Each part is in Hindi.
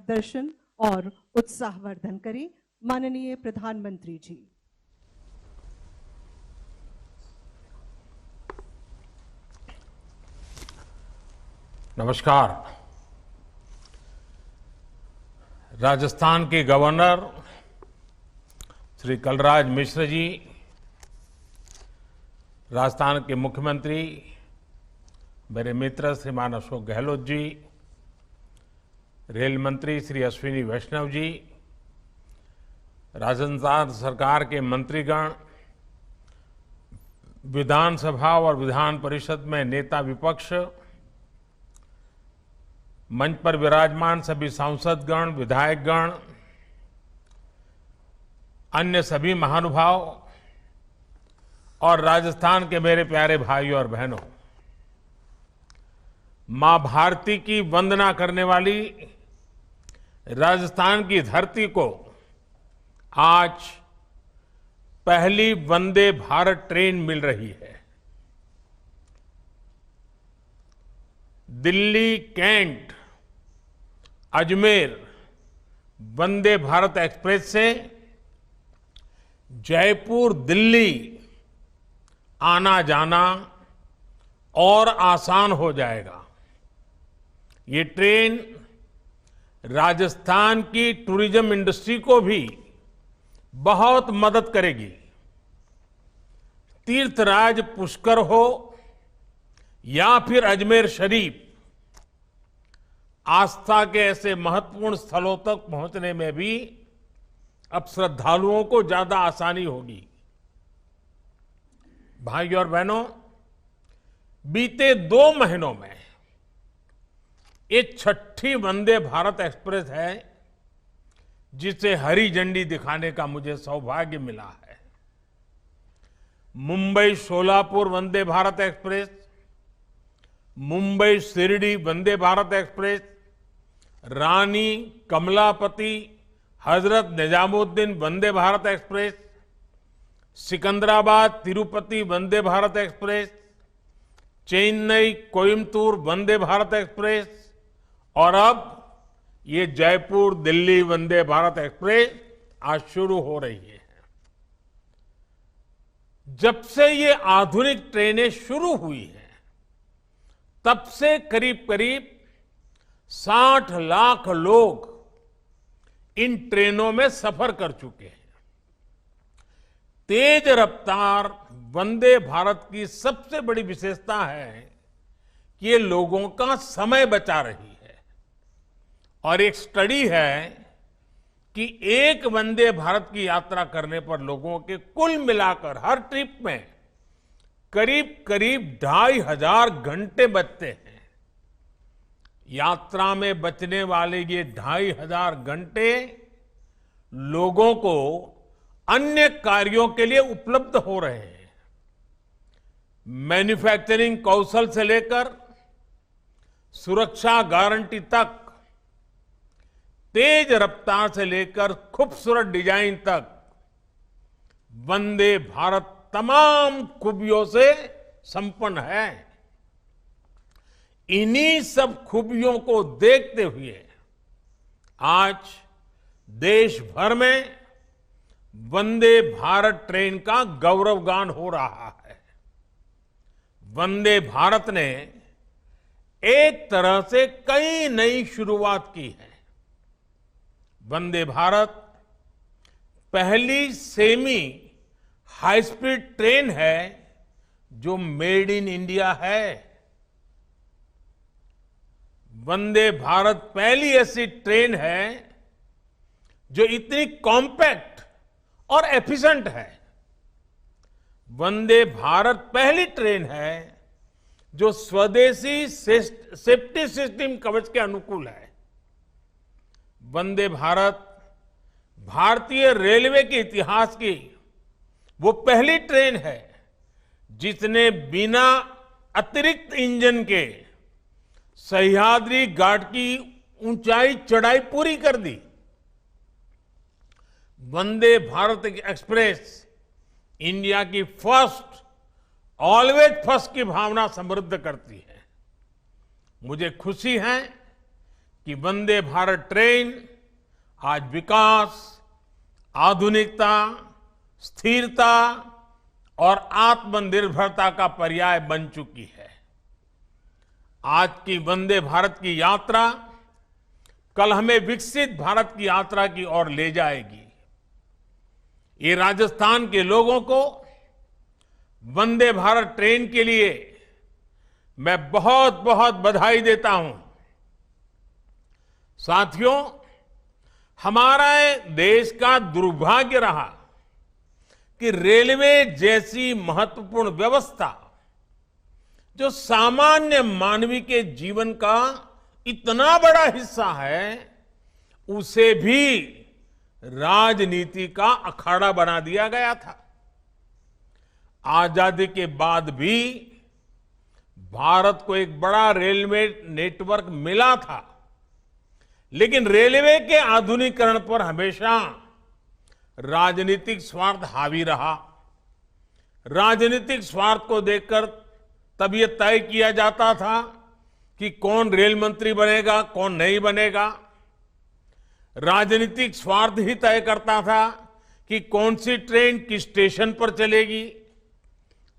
मार्गदर्शन और उत्साहवर्धन करें। माननीय प्रधानमंत्री जी। नमस्कार। राजस्थान के गवर्नर श्री कलराज मिश्र जी, राजस्थान के मुख्यमंत्री मेरे मित्र श्रीमान अशोक गहलोत जी, रेल मंत्री श्री अश्विनी वैष्णव जी, राजस्थान सरकार के मंत्रीगण, विधानसभा और विधान परिषद में नेता विपक्ष, मंच पर विराजमान सभी सांसदगण, विधायकगण, अन्य सभी महानुभाव और राजस्थान के मेरे प्यारे भाइयों और बहनों, मां भारती की वंदना करने वाली राजस्थान की धरती को आज पहली वंदे भारत ट्रेन मिल रही है। दिल्ली, कैंट, अजमेर वंदे भारत एक्सप्रेस से जयपुर, दिल्ली आना जाना और आसान हो जाएगा। ये ट्रेन राजस्थान की टूरिज्म इंडस्ट्री को भी बहुत मदद करेगी। तीर्थराज पुष्कर हो या फिर अजमेर शरीफ, आस्था के ऐसे महत्वपूर्ण स्थलों तक पहुंचने में भी अब श्रद्धालुओं को ज्यादा आसानी होगी। भाइयों और बहनों, बीते 2 महीनों में ये 6ठी वंदे भारत एक्सप्रेस है जिसे हरी झंडी दिखाने का मुझे सौभाग्य मिला है। मुंबई सोलापुर वंदे भारत एक्सप्रेस, मुंबई शिरडी वंदे भारत एक्सप्रेस, रानी Kamlapati Hazrat Nizamuddin Vande Bharat express, Secunderabad Tirupati Vande Bharat express, Chennai Coimbatore Vande Bharat express और अब ये जयपुर दिल्ली वंदे भारत एक्सप्रेस आज शुरू हो रही है। जब से ये आधुनिक ट्रेनें शुरू हुई हैं, तब से करीब करीब 60 लाख लोग इन ट्रेनों में सफर कर चुके हैं। तेज रफ्तार वंदे भारत की सबसे बड़ी विशेषता है कि ये लोगों का समय बचा रही है। और एक स्टडी है कि एक वंदे भारत की यात्रा करने पर लोगों के कुल मिलाकर हर ट्रिप में करीब करीब 2500 घंटे बचते हैं। यात्रा में बचने वाले ये 2500 घंटे लोगों को अन्य कार्यों के लिए उपलब्ध हो रहे हैं। मैन्युफैक्चरिंग कौशल से लेकर सुरक्षा गारंटी तक, तेज रफ्तार से लेकर खूबसूरत डिजाइन तक, वंदे भारत तमाम खूबियों से संपन्न है। इन्हीं सब खूबियों को देखते हुए आज देश भर में वंदे भारत ट्रेन का गौरवगान हो रहा है। वंदे भारत ने एक तरह से कई नई शुरुआत की है। वंदे भारत पहली सेमी हाई स्पीड ट्रेन है जो मेड इन इंडिया है। वंदे भारत पहली ऐसी ट्रेन है जो इतनी कॉम्पैक्ट और एफिशिएंट है। वंदे भारत पहली ट्रेन है जो स्वदेशी सेफ्टी सिस्टम कवच के अनुकूल है। वंदे भारत भारतीय रेलवे के इतिहास की वो पहली ट्रेन है जिसने बिना अतिरिक्त इंजन के सह्याद्री घाट की ऊंचाई चढ़ाई पूरी कर दी। वंदे भारत एक्सप्रेस इंडिया की फर्स्ट, ऑलवेज फर्स्ट की भावना समृद्ध करती है। मुझे खुशी है कि वंदे भारत ट्रेन आज विकास, आधुनिकता, स्थिरता और आत्मनिर्भरता का पर्याय बन चुकी है। आज की वंदे भारत की यात्रा कल हमें विकसित भारत की यात्रा की ओर ले जाएगी। ये राजस्थान के लोगों को वंदे भारत ट्रेन के लिए मैं बहुत बहुत बधाई देता हूं। साथियों, हमारा देश का दुर्भाग्य रहा कि रेलवे जैसी महत्वपूर्ण व्यवस्था जो सामान्य मानवी के जीवन का इतना बड़ा हिस्सा है, उसे भी राजनीति का अखाड़ा बना दिया गया था। आजादी के बाद भी भारत को एक बड़ा रेलवे नेटवर्क मिला था, लेकिन रेलवे के आधुनिकीकरण पर हमेशा राजनीतिक स्वार्थ हावी रहा। राजनीतिक स्वार्थ को देखकर तब यह तय किया जाता था कि कौन रेल मंत्री बनेगा, कौन नहीं बनेगा। राजनीतिक स्वार्थ ही तय करता था कि कौन सी ट्रेन किस स्टेशन पर चलेगी।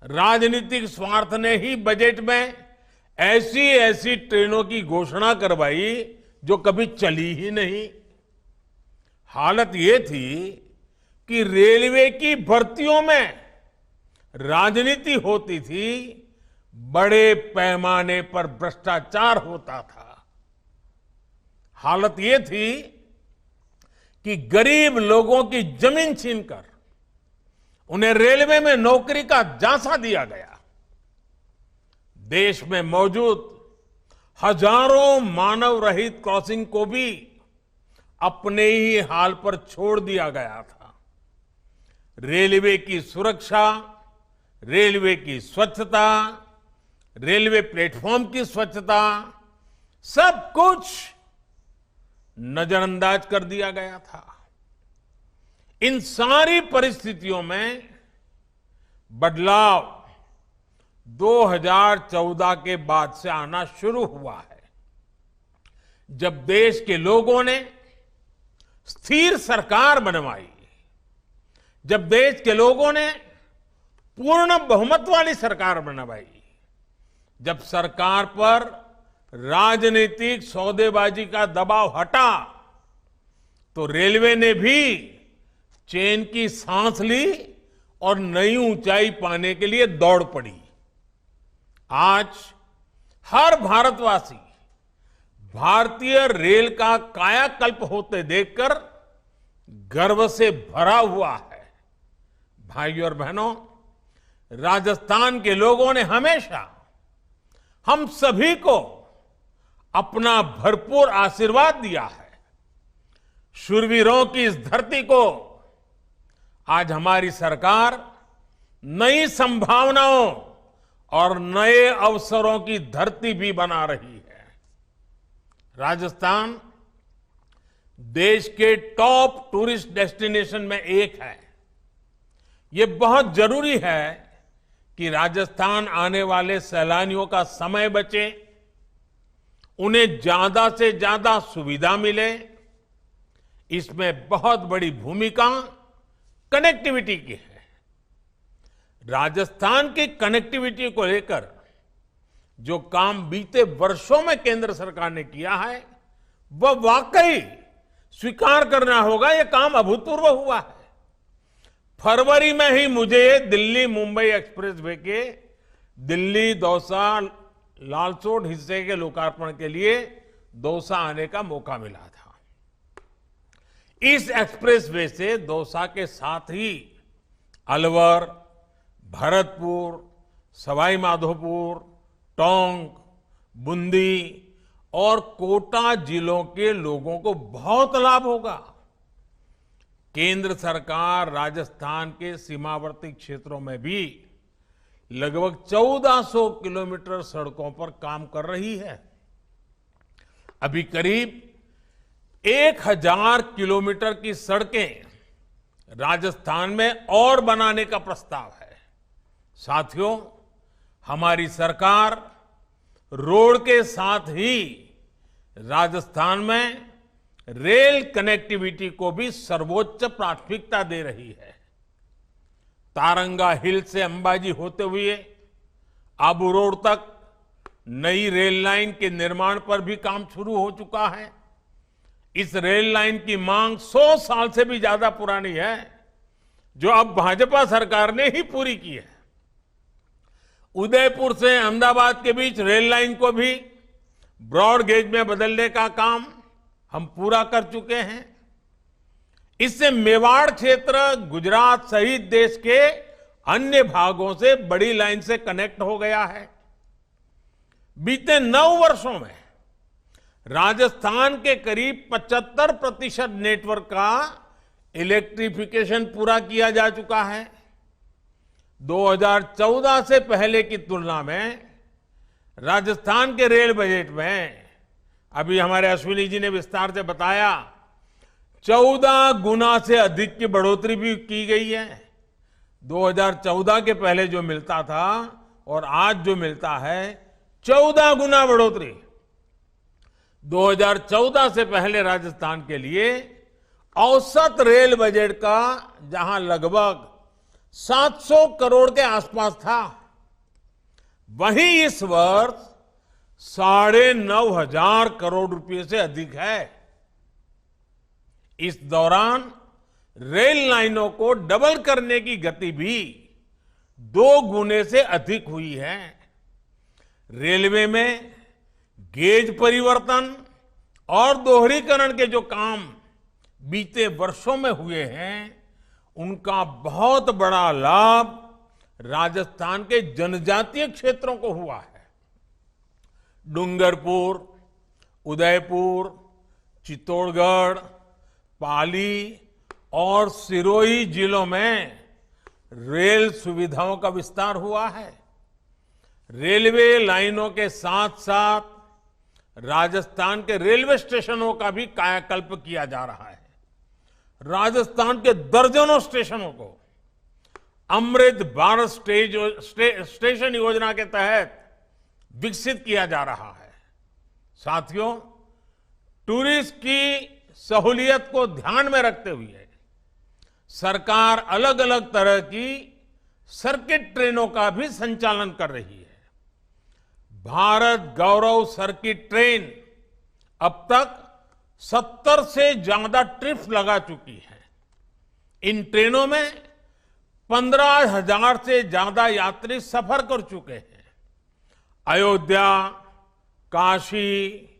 राजनीतिक स्वार्थ ने ही बजट में ऐसी ऐसी ट्रेनों की घोषणा करवाई जो कभी चली ही नहीं। हालत ये थी कि रेलवे की भर्तियों में राजनीति होती थी, बड़े पैमाने पर भ्रष्टाचार होता था। हालत ये थी कि गरीब लोगों की जमीन छीनकर उन्हें रेलवे में नौकरी का झांसा दिया गया। देश में मौजूद हजारों मानव रहित क्रॉसिंग को भी अपने ही हाल पर छोड़ दिया गया था। रेलवे की सुरक्षा, रेलवे की स्वच्छता, रेलवे प्लेटफॉर्म की स्वच्छता, सब कुछ नजरअंदाज कर दिया गया था। इन सारी परिस्थितियों में बदलाव 2014 के बाद से आना शुरू हुआ है, जब देश के लोगों ने स्थिर सरकार बनवाई, जब देश के लोगों ने पूर्ण बहुमत वाली सरकार बनवाई, जब सरकार पर राजनीतिक सौदेबाजी का दबाव हटा, तो रेलवे ने भी चैन की सांस ली और नई ऊंचाई पाने के लिए दौड़ पड़ी। आज हर भारतवासी भारतीय रेल का कायाकल्प होते देखकर गर्व से भरा हुआ है। भाइयों और बहनों, राजस्थान के लोगों ने हमेशा हम सभी को अपना भरपूर आशीर्वाद दिया है। शूरवीरों की इस धरती को आज हमारी सरकार नई संभावनाओं और नए अवसरों की धरती भी बना रही है। राजस्थान देश के टॉप टूरिस्ट डेस्टिनेशन में एक है। ये बहुत जरूरी है कि राजस्थान आने वाले सैलानियों का समय बचे, उन्हें ज्यादा से ज्यादा सुविधा मिले। इसमें बहुत बड़ी भूमिका कनेक्टिविटी की है। राजस्थान की कनेक्टिविटी को लेकर जो काम बीते वर्षों में केंद्र सरकार ने किया है, वह वाकई स्वीकार करना होगा, यह काम अभूतपूर्व हुआ है। फरवरी में ही मुझे दिल्ली मुंबई एक्सप्रेसवे के दिल्ली दौसा लालसोट हिस्से के लोकार्पण के लिए दौसा आने का मौका मिला था। इस एक्सप्रेसवे से दौसा के साथ ही अलवर, भरतपुर, सवाई माधोपुर, टोंक, बूंदी और कोटा जिलों के लोगों को बहुत लाभ होगा। केंद्र सरकार राजस्थान के सीमावर्ती क्षेत्रों में भी लगभग 1400 किलोमीटर सड़कों पर काम कर रही है। अभी करीब 1000 किलोमीटर की सड़कें राजस्थान में और बनाने का प्रस्ताव है। साथियों, हमारी सरकार रोड के साथ ही राजस्थान में रेल कनेक्टिविटी को भी सर्वोच्च प्राथमिकता दे रही है। तारंगा हिल से अंबाजी होते हुए आबू रोड तक नई रेल लाइन के निर्माण पर भी काम शुरू हो चुका है। इस रेल लाइन की मांग 100 साल से भी ज्यादा पुरानी है, जो अब भाजपा सरकार ने ही पूरी की है। उदयपुर से अहमदाबाद के बीच रेल लाइन को भी ब्रॉड गेज में बदलने का काम हम पूरा कर चुके हैं। इससे मेवाड़ क्षेत्र गुजरात सहित देश के अन्य भागों से बड़ी लाइन से कनेक्ट हो गया है। बीते 9 वर्षों में राजस्थान के करीब 75% नेटवर्क का इलेक्ट्रिफिकेशन पूरा किया जा चुका है। 2014 से पहले की तुलना में राजस्थान के रेल बजट में, अभी हमारे अश्विनी जी ने विस्तार से बताया, 14 गुना से अधिक की बढ़ोतरी भी की गई है। 2014 के पहले जो मिलता था और आज जो मिलता है, 14 गुना बढ़ोतरी। 2014 से पहले राजस्थान के लिए औसत रेल बजट का जहां लगभग 700 करोड़ के आसपास था, वहीं इस वर्ष 9,500 करोड़ रुपए से अधिक है। इस दौरान रेल लाइनों को डबल करने की गति भी 2 गुने से अधिक हुई है। रेलवे में गेज परिवर्तन और दोहरीकरण के जो काम बीते वर्षों में हुए हैं, उनका बहुत बड़ा लाभ राजस्थान के जनजातीय क्षेत्रों को हुआ है। डूंगरपुर, उदयपुर, चित्तौड़गढ़, पाली और सिरोही जिलों में रेल सुविधाओं का विस्तार हुआ है। रेलवे लाइनों के साथ साथ राजस्थान के रेलवे स्टेशनों का भी कायाकल्प किया जा रहा है। राजस्थान के दर्जनों स्टेशनों को अमृत भारत स्टेशन योजना के तहत विकसित किया जा रहा है। साथियों, टूरिस्ट की सहूलियत को ध्यान में रखते हुए सरकार अलग अलग तरह की सर्किट ट्रेनों का भी संचालन कर रही है। भारत गौरव सर्किट ट्रेन अब तक 70 से ज्यादा ट्रिप्स लगा चुकी है। इन ट्रेनों में 15,000 से ज्यादा यात्री सफर कर चुके हैं। अयोध्या, काशी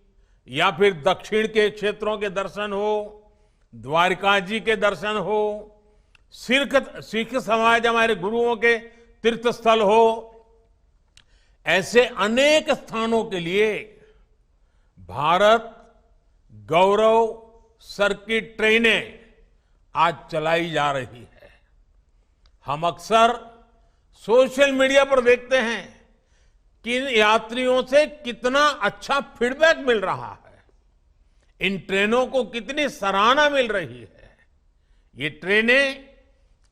या फिर दक्षिण के क्षेत्रों के दर्शन हो, द्वारिका जी के दर्शन हो, सिख समाज हमारे गुरुओं के तीर्थ स्थल हो, ऐसे अनेक स्थानों के लिए भारत गौरव सर्किट ट्रेनें आज चलाई जा रही है। हम अक्सर सोशल मीडिया पर देखते हैं कि इन यात्रियों से कितना अच्छा फीडबैक मिल रहा है, इन ट्रेनों को कितनी सराहना मिल रही है। ये ट्रेनें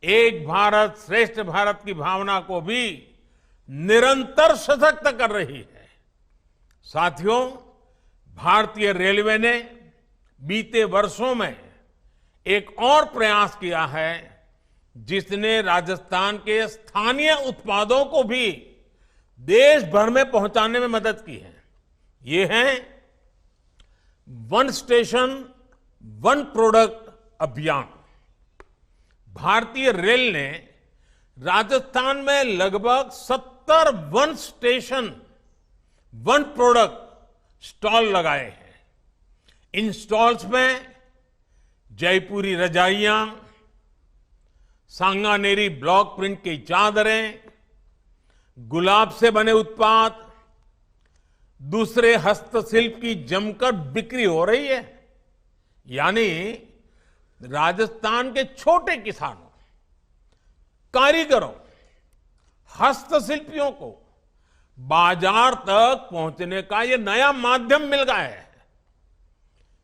एक भारत श्रेष्ठ भारत की भावना को भी निरंतर सशक्त कर रही है। साथियों, भारतीय रेलवे ने बीते वर्षों में एक और प्रयास किया है, जिसने राजस्थान के स्थानीय उत्पादों को भी देश भर में पहुंचाने में मदद की है। ये है वन स्टेशन वन प्रोडक्ट अभियान। भारतीय रेल ने राजस्थान में लगभग 70 one station one product stall लगाए हैं। इन स्टॉल्स में जयपुरी रजाइयां, सांगानेरी ब्लॉक प्रिंट की चादरें, गुलाब से बने उत्पाद, दूसरे हस्तशिल्प की जमकर बिक्री हो रही है। यानी राजस्थान के छोटे किसानों, कारीगरों, हस्तशिल्पियों को बाजार तक पहुंचने का ये नया माध्यम मिल गया है।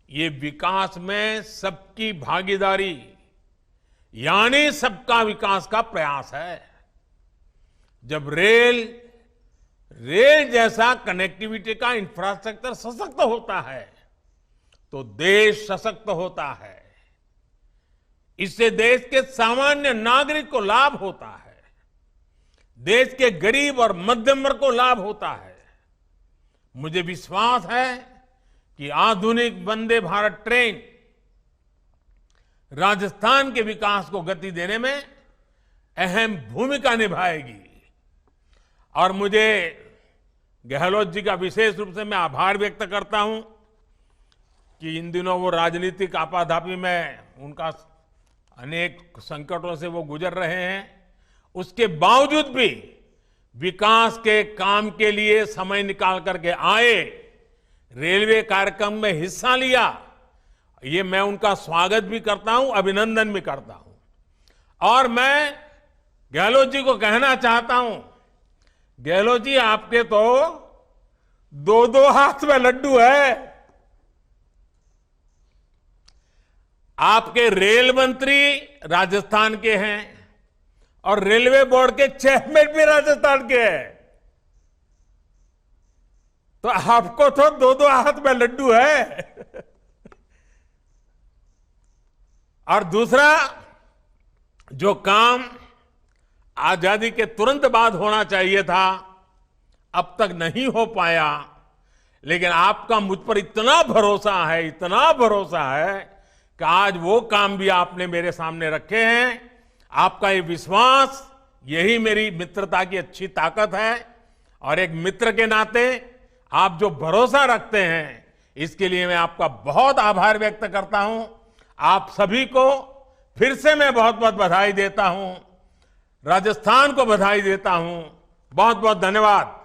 ये विकास में सबकी भागीदारी यानी सबका विकास का प्रयास है। जब रेल जैसा कनेक्टिविटी का इंफ्रास्ट्रक्चर सशक्त होता है, तो देश सशक्त होता है। इससे देश के सामान्य नागरिक को लाभ होता है, देश के गरीब और मध्यम वर्ग को लाभ होता है। मुझे विश्वास है कि आधुनिक वंदे भारत ट्रेन राजस्थान के विकास को गति देने में अहम भूमिका निभाएगी। और मुझे गहलोत जी का विशेष रूप से मैं आभार व्यक्त करता हूं कि इन दिनों वो राजनीतिक आपाधापी में उनका अनेक संकटों से वो गुजर रहे हैं, उसके बावजूद भी विकास के काम के लिए समय निकाल करके आए, रेलवे कार्यक्रम में हिस्सा लिया। ये मैं उनका स्वागत भी करता हूं, अभिनंदन भी करता हूं। और मैं गहलोत जी को कहना चाहता हूं, गहलोत जी आपके तो दो दो हाथ में लड्डू है। आपके रेल मंत्री राजस्थान के हैं और रेलवे बोर्ड के चेयरमैन भी राजस्थान के हैं, तो आपको तो दो दो हाथ में लड्डू है। और दूसरा, जो काम आजादी के तुरंत बाद होना चाहिए था अब तक नहीं हो पाया, लेकिन आपका मुझ पर इतना भरोसा है, इतना भरोसा है कि आज वो काम भी आपने मेरे सामने रखे हैं। आपका ये विश्वास, यही मेरी मित्रता की अच्छी ताकत है। और एक मित्र के नाते आप जो भरोसा रखते हैं, इसके लिए मैं आपका बहुत आभार व्यक्त करता हूं। आप सभी को फिर से मैं बहुत बहुत बधाई देता हूं, राजस्थान को बधाई देता हूं। बहुत बहुत धन्यवाद।